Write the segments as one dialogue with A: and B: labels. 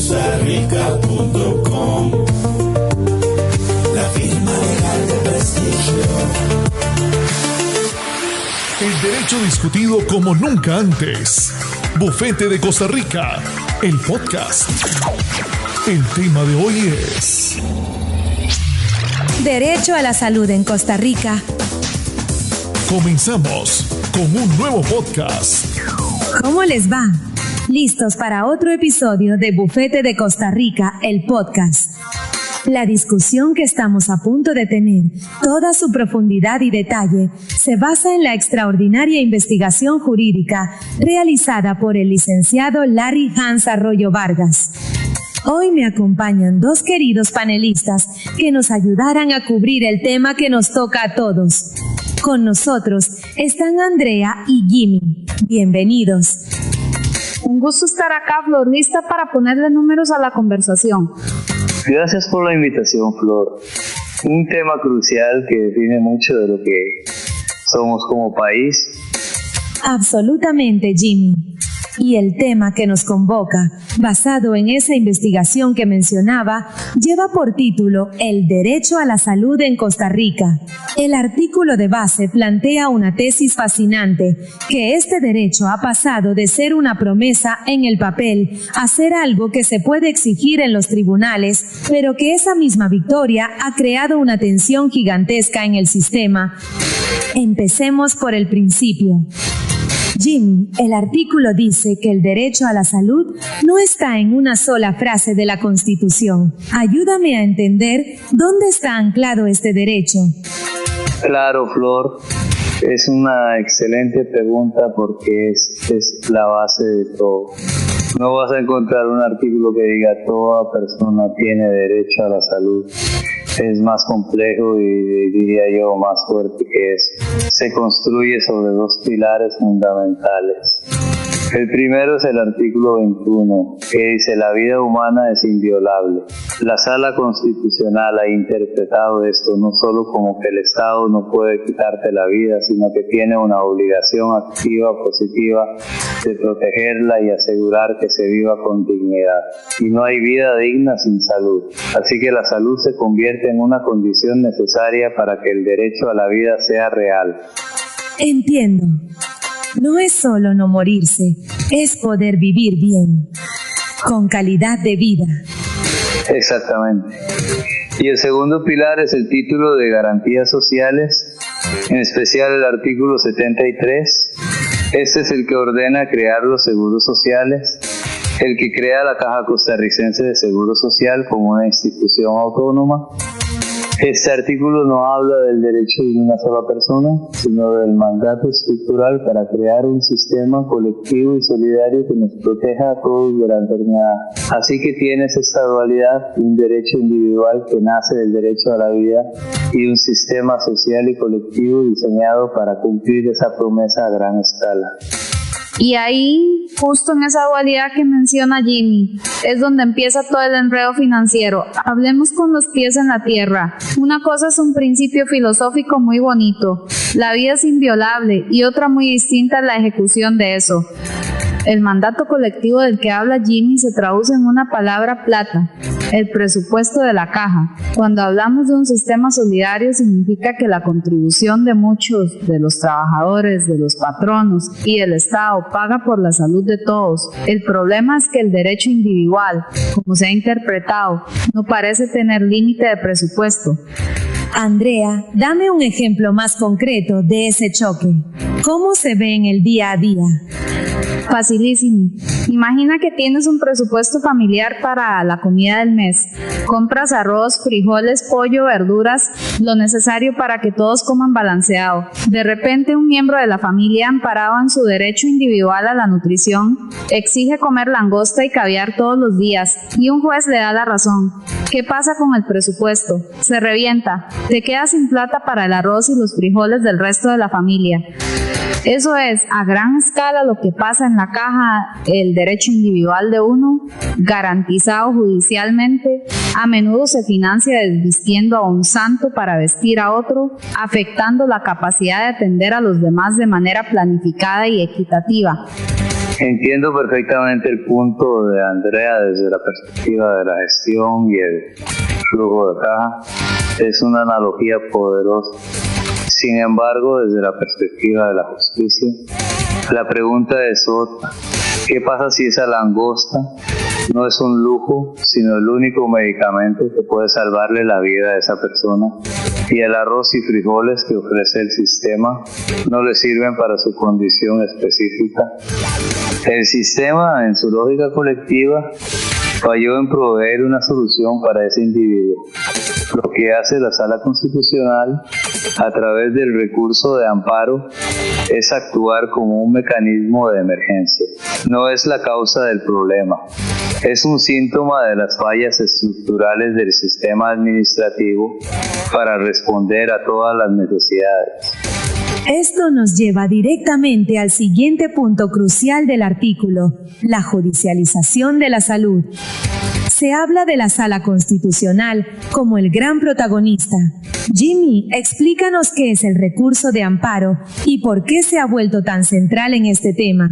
A: costarica.com, la firma legal de prestigio.
B: El derecho discutido como nunca antes. Bufete de Costa Rica, el podcast. El tema de hoy es
C: Derecho a la salud en Costa Rica.
B: Comenzamos con un nuevo podcast.
C: ¿Cómo les va? ¿Listos para otro episodio de Bufete de Costa Rica, el podcast? La discusión que estamos a punto de tener, toda su profundidad y detalle, se basa en la extraordinaria investigación jurídica realizada por el licenciado Larry Hans Arroyo Vargas. Hoy me acompañan dos queridos panelistas que nos ayudarán a cubrir el tema que nos toca a todos. Con nosotros están Andrea y Jimmy. Bienvenidos.
D: Un gusto estar acá, Flor, lista para ponerle números a la conversación.
E: Gracias por la invitación, Flor. Un tema crucial que define mucho de lo que somos como país.
C: Absolutamente, Jimmy. Y el tema que nos convoca, basado en esa investigación que mencionaba, lleva por título El derecho a la salud en Costa Rica. El artículo de base plantea una tesis fascinante, que este derecho ha pasado de ser una promesa en el papel a ser algo que se puede exigir en los tribunales, pero que esa misma victoria ha creado una tensión gigantesca en el sistema. Empecemos por el principio. Jimmy, el artículo dice que el derecho a la salud no está en una sola frase de la Constitución. Ayúdame a entender dónde está anclado este derecho.
E: Claro, Flor, es una excelente pregunta porque es la base de todo. No vas a encontrar un artículo que diga toda persona tiene derecho a la salud. Es más complejo y diría yo más fuerte que eso. Se construye sobre dos pilares fundamentales. El primero es el artículo 21, que dice: la vida humana es inviolable. La Sala Constitucional ha interpretado esto no solo como que el Estado no puede quitarte la vida, sino que tiene una obligación activa, positiva, de protegerla y asegurar que se viva con dignidad. Y no hay vida digna sin salud. Así que la salud se convierte en una condición necesaria para que el derecho a la vida sea real.
C: Entiendo. No es solo no morirse, es poder vivir bien, con calidad de vida.
E: Exactamente. Y el segundo pilar es el título de garantías sociales, en especial el artículo 73. Este es el que ordena crear los seguros sociales, el que crea la Caja Costarricense de Seguro Social como una institución autónoma. Este artículo no habla del derecho de una sola persona, sino del mandato estructural para crear un sistema colectivo y solidario que nos proteja a todos de la enfermedad. Así que tienes esta dualidad, un derecho individual que nace del derecho a la vida y un sistema social y colectivo diseñado para cumplir esa promesa a gran escala.
D: Y ahí, justo en esa dualidad que menciona Jimmy, es donde empieza todo el enredo financiero. Hablemos con los pies en la tierra. Una cosa es un principio filosófico muy bonito, la vida es inviolable, y otra muy distinta es la ejecución de eso. El mandato colectivo del que habla Jimmy se traduce en una palabra plata, el presupuesto de la caja. Cuando hablamos de un sistema solidario significa que la contribución de muchos de los trabajadores, de los patronos y del Estado paga por la salud de todos. El problema es que el derecho individual, como se ha interpretado, no parece tener límite de presupuesto.
C: Andrea, dame un ejemplo más concreto de ese choque. ¿Cómo se ve en el día a día?
D: Facilísimo. Imagina que tienes un presupuesto familiar para la comida del mes. Compras arroz, frijoles, pollo, verduras, lo necesario para que todos coman balanceado. De repente, un miembro de la familia, amparado en su derecho individual a la nutrición, exige comer langosta y caviar todos los días, y un juez le da la razón. ¿Qué pasa con el presupuesto? Se revienta. Te quedas sin plata para el arroz y los frijoles del resto de la familia. Eso es a gran escala lo que pasa en la caja, el derecho individual de uno, garantizado judicialmente, a menudo se financia desvistiendo a un santo para vestir a otro, afectando la capacidad de atender a los demás de manera planificada y equitativa.
E: Entiendo perfectamente el punto de Andrea desde la perspectiva de la gestión y el flujo de caja. Es una analogía poderosa. Sin embargo, desde la perspectiva de la justicia, la pregunta es otra. ¿Qué pasa si esa langosta no es un lujo, sino el único medicamento que puede salvarle la vida a esa persona? Y el arroz y frijoles que ofrece el sistema no le sirven para su condición específica. El sistema, en su lógica colectiva, falló en proveer una solución para ese individuo. Lo que hace la Sala Constitucional, a través del recurso de amparo, es actuar como un mecanismo de emergencia. No es la causa del problema. Es un síntoma de las fallas estructurales del sistema administrativo para responder a todas las necesidades.
C: Esto nos lleva directamente al siguiente punto crucial del artículo, la judicialización de la salud. Se habla de la Sala Constitucional como el gran protagonista. Jimmy, explícanos qué es el recurso de amparo y por qué se ha vuelto tan central en este tema.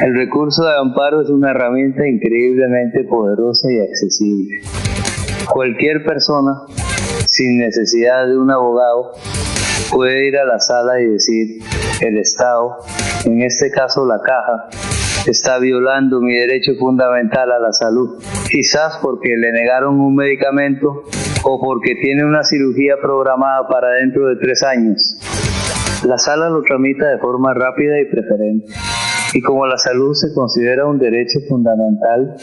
E: El recurso de amparo es una herramienta increíblemente poderosa y accesible. Cualquier persona, sin necesidad de un abogado, puede ir a la sala y decir: el Estado, en este caso la Caja, está violando mi derecho fundamental a la salud, quizás porque le negaron un medicamento o porque tiene una cirugía programada para dentro de 3 años. La sala lo tramita de forma rápida y preferente, y como la salud se considera un derecho fundamental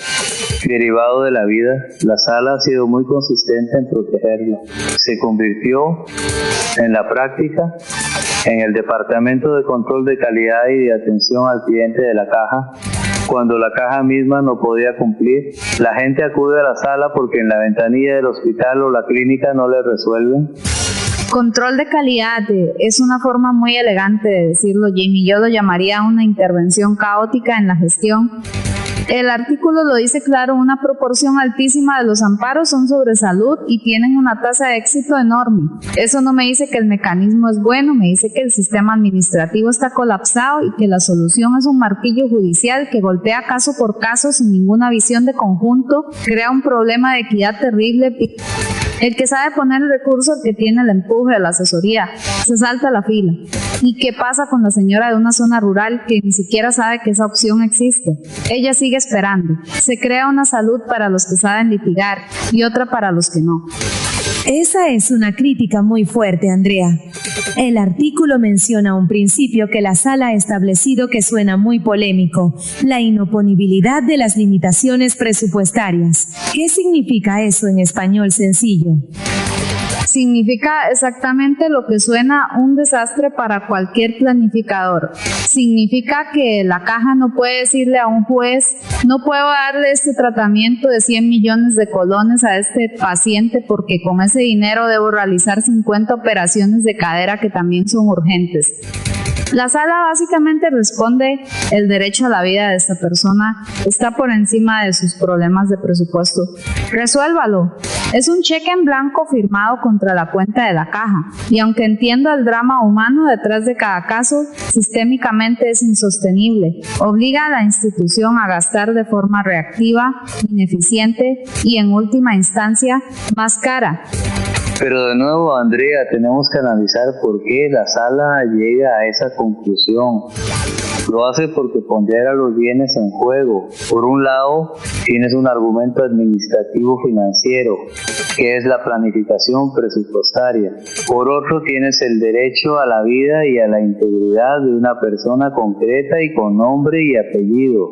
E: derivado de la vida, la sala ha sido muy consistente en protegerlo. Se convirtió en la práctica en el Departamento de Control de Calidad y de Atención al Cliente de la Caja. Cuando la Caja misma no podía cumplir, la gente acude a la sala porque en la ventanilla del hospital o la clínica no le resuelven.
D: Control de calidad es una forma muy elegante de decirlo, Jimmy. Yo lo llamaría una intervención caótica en la gestión. El artículo lo dice claro: una proporción altísima de los amparos son sobre salud y tienen una tasa de éxito enorme. Eso no me dice que el mecanismo es bueno, me dice que el sistema administrativo está colapsado y que la solución es un martillo judicial que golpea caso por caso sin ninguna visión de conjunto, crea un problema de equidad terrible. El que sabe poner el recurso, el que tiene el empuje de la asesoría, se salta la fila. ¿Y qué pasa con la señora de una zona rural que ni siquiera sabe que esa opción existe? Ella sigue esperando. Se crea una salud para los que saben litigar y otra para los que no.
C: Esa es una crítica muy fuerte, Andrea. El artículo menciona un principio que la sala ha establecido que suena muy polémico: la inoponibilidad de las limitaciones presupuestarias. ¿Qué significa eso en español sencillo?
D: Significa exactamente lo que suena: un desastre para cualquier planificador. Significa que la Caja no puede decirle a un juez: no puedo darle este tratamiento de 100 millones de colones a este paciente porque con ese dinero debo realizar 50 operaciones de cadera que también son urgentes. La sala básicamente responde: el derecho a la vida de esta persona está por encima de sus problemas de presupuesto. Resuélvalo. Es un cheque en blanco firmado contra la cuenta de la Caja. Y aunque entiendo el drama humano detrás de cada caso, sistémicamente es insostenible. Obliga a la institución a gastar de forma reactiva, ineficiente y, en última instancia, más cara.
E: Pero de nuevo, Andrea, tenemos que analizar por qué la sala llega a esa conclusión. Lo hace porque pondera los bienes en juego. Por un lado, tienes un argumento administrativo financiero, que es la planificación presupuestaria. Por otro, tienes el derecho a la vida y a la integridad de una persona concreta y con nombre y apellido.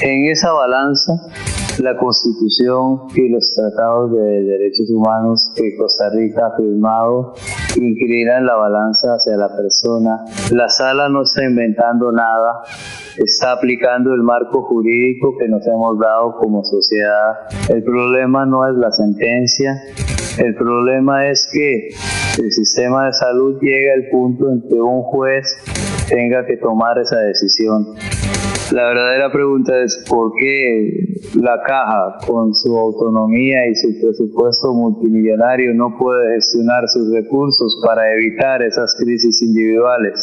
E: En esa balanza, la Constitución y los tratados de derechos humanos que Costa Rica ha firmado inclinan la balanza hacia la persona. La sala no está inventando nada, está aplicando el marco jurídico que nos hemos dado como sociedad. El problema no es la sentencia, el problema es que el sistema de salud llega al punto en que un juez tenga que tomar esa decisión. La verdadera pregunta es ¿por qué la Caja, con su autonomía y su presupuesto multimillonario, no puede gestionar sus recursos para evitar esas crisis individuales?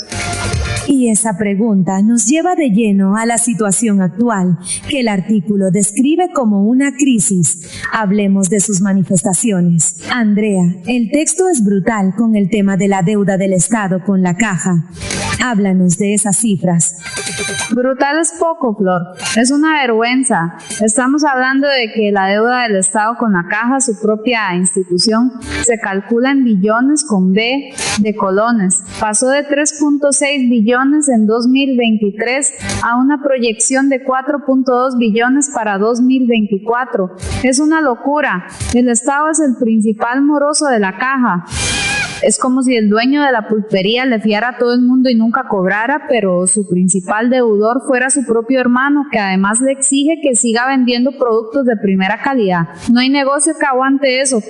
C: Y esa pregunta nos lleva de lleno a la situación actual, que el artículo describe como una crisis. Hablemos de sus manifestaciones. Andrea, el texto es brutal con el tema de la deuda del Estado con la Caja. Háblanos de esas cifras.
D: Brutal es poco, Flor. Es una vergüenza. Estamos hablando de que la deuda del Estado con la Caja, su propia institución, se calcula en billones con B de colones. Pasó de 3.6 billones en 2023 a una proyección de 4.2 billones para 2024. Es una locura. El Estado es el principal moroso de la Caja. Es como si el dueño de la pulpería le fiara a todo el mundo y nunca cobrara, pero su principal deudor fuera su propio hermano, que además le exige que siga vendiendo productos de primera calidad. No hay negocio que aguante eso.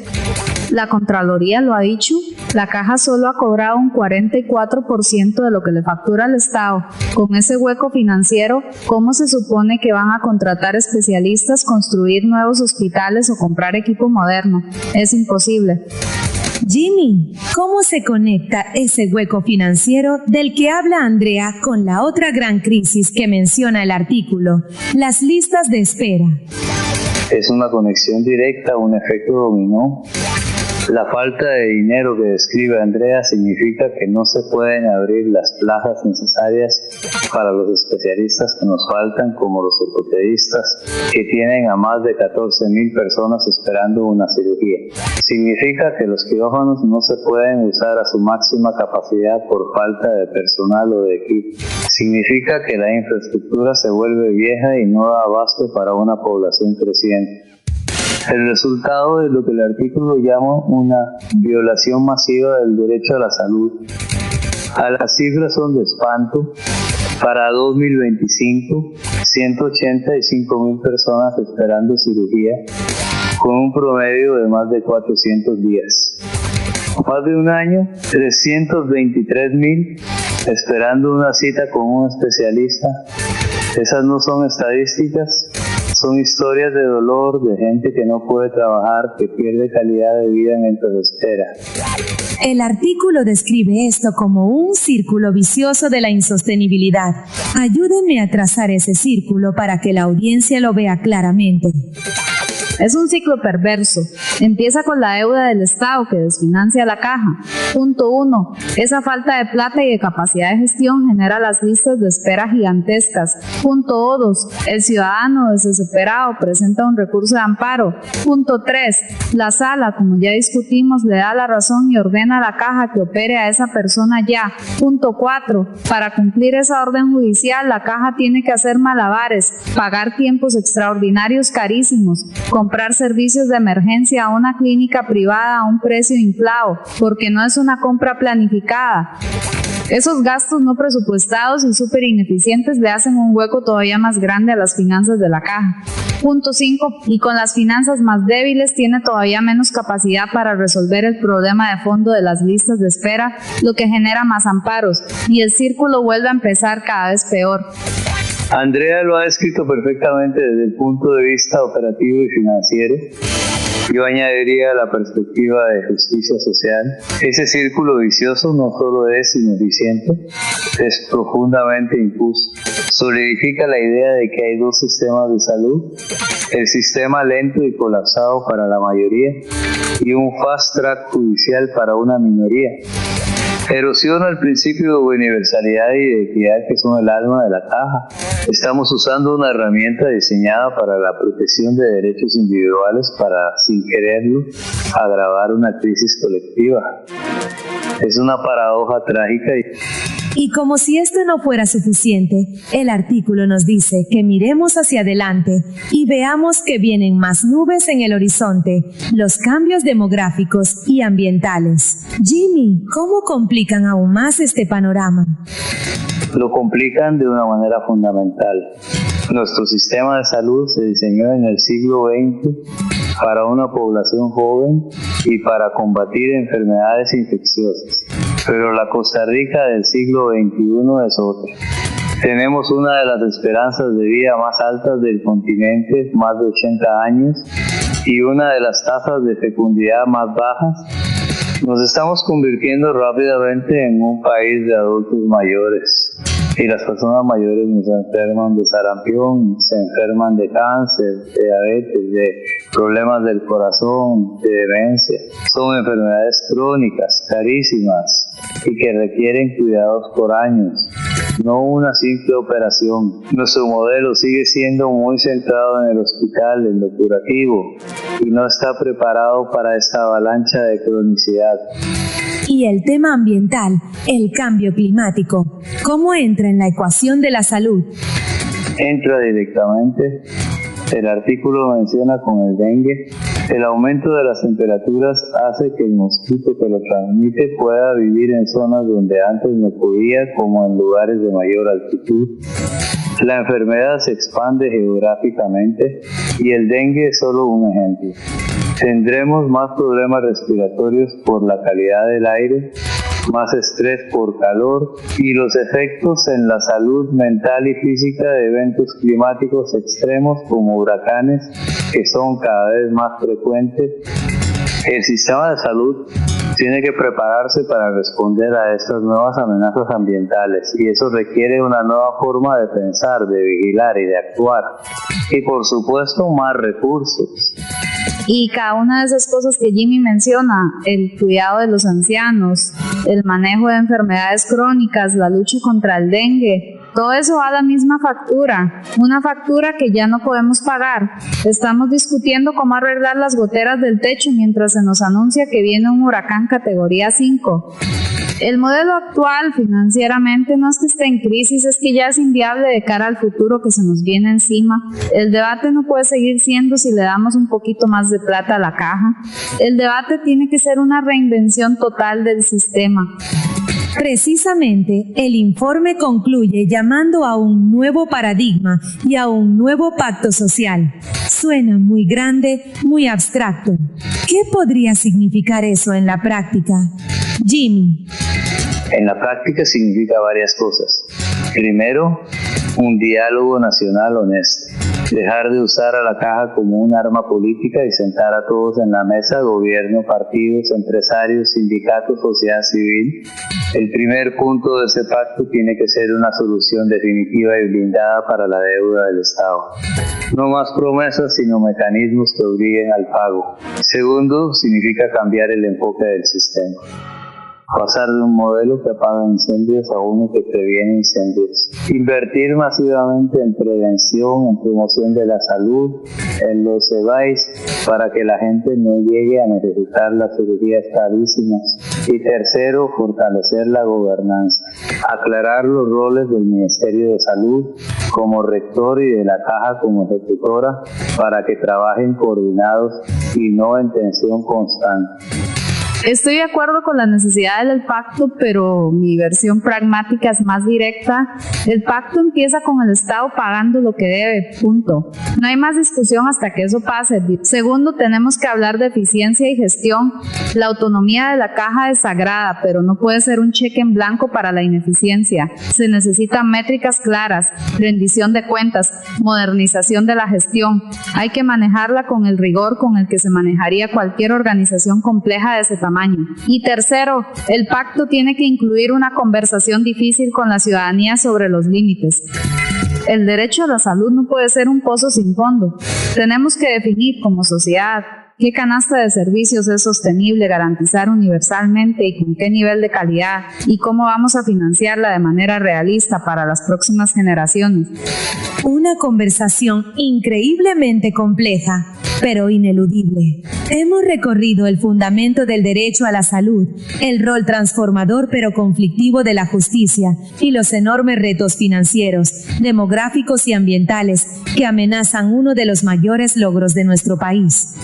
D: La Contraloría lo ha dicho, la Caja solo ha cobrado un 44% de lo que le factura al Estado. Con ese hueco financiero, ¿cómo se supone que van a contratar especialistas, construir nuevos hospitales o comprar equipo moderno? Es imposible.
C: Jimmy, ¿cómo se conecta ese hueco financiero del que habla Andrea con la otra gran crisis que menciona el artículo, las listas de espera?
E: Es una conexión directa, un efecto dominó. La falta de dinero que describe Andrea significa que no se pueden abrir las plazas necesarias para los especialistas que nos faltan, como los ortopedistas, que tienen a más de 14,000 personas esperando una cirugía. Significa que los quirófanos no se pueden usar a su máxima capacidad por falta de personal o de equipo. Significa que la infraestructura se vuelve vieja y no da abasto para una población creciente. El resultado es lo que el artículo llama una violación masiva del derecho a la salud. Las cifras son de espanto. Para 2025, 185,000 personas esperando cirugía, con un promedio de más de 400 días. Más de un año, 323,000 esperando una cita con un especialista. Esas no son estadísticas. Son historias de dolor, de gente que no puede trabajar, que pierde calidad de vida mientras espera.
C: El artículo describe esto como un círculo vicioso de la insostenibilidad. Ayúdenme a trazar ese círculo para que la audiencia lo vea claramente.
D: Es un ciclo perverso. Empieza con la deuda del Estado que desfinancia la Caja. Punto 1. Esa falta de plata y de capacidad de gestión genera las listas de espera gigantescas. Punto 2. El ciudadano desesperado presenta un recurso de amparo. Punto 3. La Sala, como ya discutimos, le da la razón y ordena a la Caja que opere a esa persona ya. Punto 4. Para cumplir esa orden judicial, la Caja tiene que hacer malabares, pagar tiempos extraordinarios carísimos, comprar servicios de emergencia a una clínica privada a un precio inflado, porque no es una compra planificada. Esos gastos no presupuestados y súper ineficientes le hacen un hueco todavía más grande a las finanzas de la Caja. Punto 5. Y con las finanzas más débiles tiene todavía menos capacidad para resolver el problema de fondo de las listas de espera, lo que genera más amparos, y el círculo vuelve a empezar cada vez peor.
E: Andrea lo ha descrito perfectamente desde el punto de vista operativo y financiero. Yo añadiría la perspectiva de justicia social. Ese círculo vicioso no solo es ineficiente, es profundamente injusto. Solidifica la idea de que hay dos sistemas de salud, el sistema lento y colapsado para la mayoría y un fast track judicial para una minoría. Erosiona el principio de universalidad y de equidad que son el alma de la Caja. Estamos usando una herramienta diseñada para la protección de derechos individuales para, sin quererlo, agravar una crisis colectiva. Es una paradoja trágica.
C: Y como si esto no fuera suficiente, el artículo nos dice que miremos hacia adelante y veamos que vienen más nubes en el horizonte, los cambios demográficos y ambientales. Jimmy, ¿cómo complican aún más este panorama?
E: Lo complican de una manera fundamental. Nuestro sistema de salud se diseñó en el siglo XX para una población joven y para combatir enfermedades infecciosas. Pero la Costa Rica del siglo XXI es otra. Tenemos una de las esperanzas de vida más altas del continente, más de 80 años, y una de las tasas de fecundidad más bajas. Nos estamos convirtiendo rápidamente en un país de adultos mayores. Y las personas mayores no se enferman de sarampión, se enferman de cáncer, de diabetes, de problemas del corazón, de demencia. Son enfermedades crónicas, carísimas y que requieren cuidados por años, no una simple operación. Nuestro modelo sigue siendo muy centrado en el hospital, en lo curativo, y no está preparado para esta avalancha de cronicidad.
C: Y el tema ambiental, el cambio climático, ¿cómo entra en la ecuación de la salud?
E: Entra directamente. El artículo menciona con el dengue. El aumento de las temperaturas hace que el mosquito que lo transmite pueda vivir en zonas donde antes no podía, como en lugares de mayor altitud. La enfermedad se expande geográficamente y el dengue es solo un ejemplo. Tendremos más problemas respiratorios por la calidad del aire, más estrés por calor y los efectos en la salud mental y física de eventos climáticos extremos como huracanes, que son cada vez más frecuentes. El sistema de salud tiene que prepararse para responder a estas nuevas amenazas ambientales y eso requiere una nueva forma de pensar, de vigilar y de actuar. Y por supuesto más recursos.
D: Y cada una de esas cosas que Jimmy menciona, el cuidado de los ancianos, el manejo de enfermedades crónicas, la lucha contra el dengue, todo eso va a la misma factura, una factura que ya no podemos pagar. Estamos discutiendo cómo arreglar las goteras del techo mientras se nos anuncia que viene un huracán categoría 5. El modelo actual financieramente no es que esté en crisis, es que ya es inviable de cara al futuro que se nos viene encima. El debate no puede seguir siendo si le damos un poquito más de plata a la caja. El debate tiene que ser una reinvención total del sistema.
C: Precisamente, el informe concluye llamando a un nuevo paradigma y a un nuevo pacto social. Suena muy grande, muy abstracto. ¿Qué podría significar eso en la práctica? Jimmy.
E: En la práctica significa varias cosas. Primero, un diálogo nacional honesto. Dejar de usar a la caja como un arma política y sentar a todos en la mesa, gobierno, partidos, empresarios, sindicatos, sociedad civil. El primer punto de ese pacto tiene que ser una solución definitiva y blindada para la deuda del Estado. No más promesas, sino mecanismos que obliguen al pago. Segundo, significa cambiar el enfoque del sistema. Pasar de un modelo que apaga incendios a uno que previene incendios. Invertir masivamente en prevención, en promoción de la salud, en los EVAIS, para que la gente no llegue a necesitar las cirugías carísimas. Y tercero, fortalecer la gobernanza. Aclarar los roles del Ministerio de Salud como rector y de la Caja como ejecutora para que trabajen coordinados y no en tensión constante.
D: Estoy de acuerdo con la necesidad del pacto, pero mi versión pragmática es más directa. El pacto empieza con el Estado pagando lo que debe, punto. No hay más discusión hasta que eso pase. Segundo, tenemos que hablar de eficiencia y gestión. La autonomía de la caja es sagrada, pero no puede ser un cheque en blanco para la ineficiencia. Se necesitan métricas claras, rendición de cuentas, modernización de la gestión. Hay que manejarla con el rigor con el que se manejaría cualquier organización compleja de ese tamaño. Y tercero, el pacto tiene que incluir una conversación difícil con la ciudadanía sobre los límites. El derecho a la salud no puede ser un pozo sin fondo. Tenemos que definir como sociedad qué canasta de servicios es sostenible garantizar universalmente y con qué nivel de calidad y cómo vamos a financiarla de manera realista para las próximas generaciones.
C: Una conversación increíblemente compleja, pero ineludible. Hemos recorrido el fundamento del derecho a la salud, el rol transformador pero conflictivo de la justicia y los enormes retos financieros, demográficos y ambientales que amenazan uno de los mayores logros de nuestro país.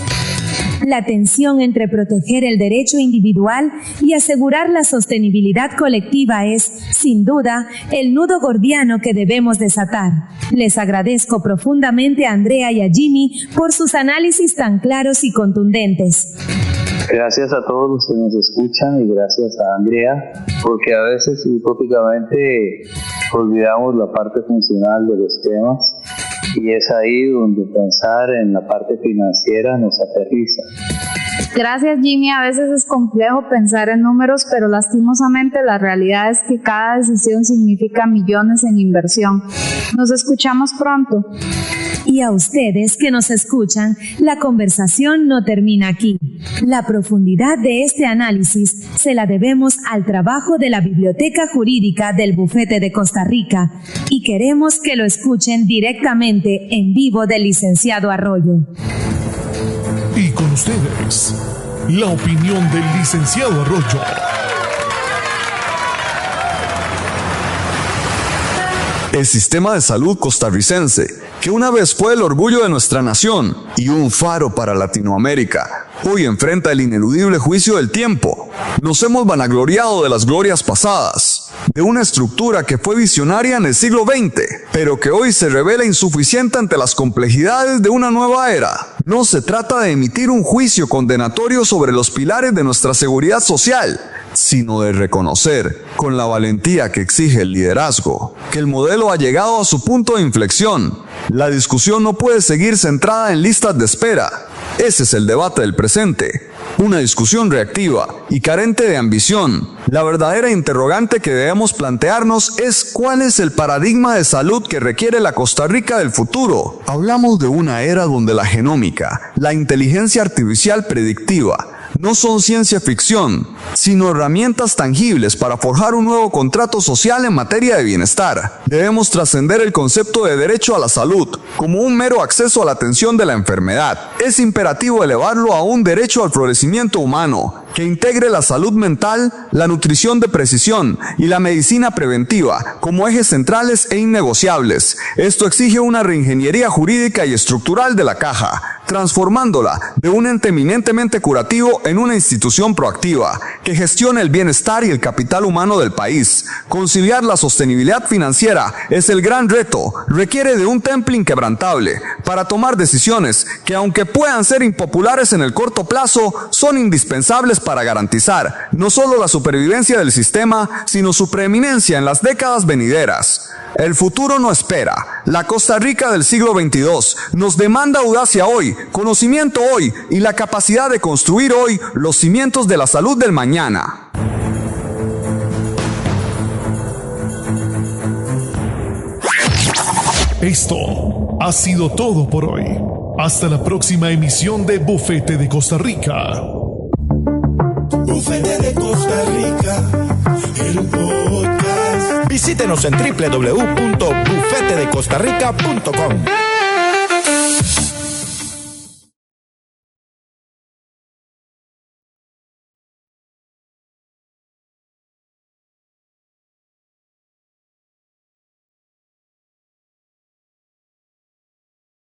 C: La tensión entre proteger el derecho individual y asegurar la sostenibilidad colectiva es, sin duda, el nudo gordiano que debemos desatar. Les agradezco profundamente a Andrea y a Jimmy por sus análisis tan claros y contundentes.
E: Gracias a todos los que nos escuchan y gracias a Andrea, porque a veces utópicamente olvidamos la parte funcional de los temas y es ahí donde pensar en la parte financiera nos aterriza.
D: Gracias, Jimmy. A veces es complejo pensar en números, pero lastimosamente la realidad es que cada decisión significa millones en inversión. Nos escuchamos pronto.
C: Y a ustedes que nos escuchan, la conversación no termina aquí. La profundidad de este análisis se la debemos al trabajo de la Biblioteca Jurídica del Bufete de Costa Rica y queremos que lo escuchen directamente en vivo del licenciado Arroyo.
B: Y con ustedes, la opinión del licenciado Arroyo.
F: El sistema de salud costarricense, que una vez fue el orgullo de nuestra nación y un faro para Latinoamérica, hoy enfrenta el ineludible juicio del tiempo. Nos hemos vanagloriado de las glorias pasadas, de una estructura que fue visionaria en el siglo XX, pero que hoy se revela insuficiente ante las complejidades de una nueva era. No se trata de emitir un juicio condenatorio sobre los pilares de nuestra seguridad social, sino de reconocer, con la valentía que exige el liderazgo, que el modelo ha llegado a su punto de inflexión. La discusión no puede seguir centrada en listas de espera. Ese es el debate del presente. Una discusión reactiva y carente de ambición. La verdadera interrogante que debemos plantearnos es ¿cuál es el paradigma de salud que requiere la Costa Rica del futuro? Hablamos de una era donde la genómica, la inteligencia artificial predictiva, no son ciencia ficción, sino herramientas tangibles para forjar un nuevo contrato social en materia de bienestar. Debemos trascender el concepto de derecho a la salud como un mero acceso a la atención de la enfermedad. Es imperativo elevarlo a un derecho al florecimiento humano, que integre la salud mental, la nutrición de precisión y la medicina preventiva como ejes centrales e innegociables. Esto exige una reingeniería jurídica y estructural de la caja, transformándola de un ente eminentemente curativo en una institución proactiva, que gestione el bienestar y el capital humano del país. Conciliar la sostenibilidad financiera es el gran reto, requiere de un temple inquebrantable para tomar decisiones que, aunque puedan ser impopulares en el corto plazo, son indispensables para garantizar no solo la supervivencia del sistema, sino su preeminencia en las décadas venideras. El futuro no espera. La Costa Rica del siglo XXII nos demanda audacia hoy, conocimiento hoy y la capacidad de construir hoy los cimientos de la salud del mañana.
B: Esto ha sido todo por hoy. Hasta la próxima emisión de Bufete de Costa Rica.
A: Bufete de Costa Rica, el podcast.
G: Visítenos en www.bufetedecostarrica.com.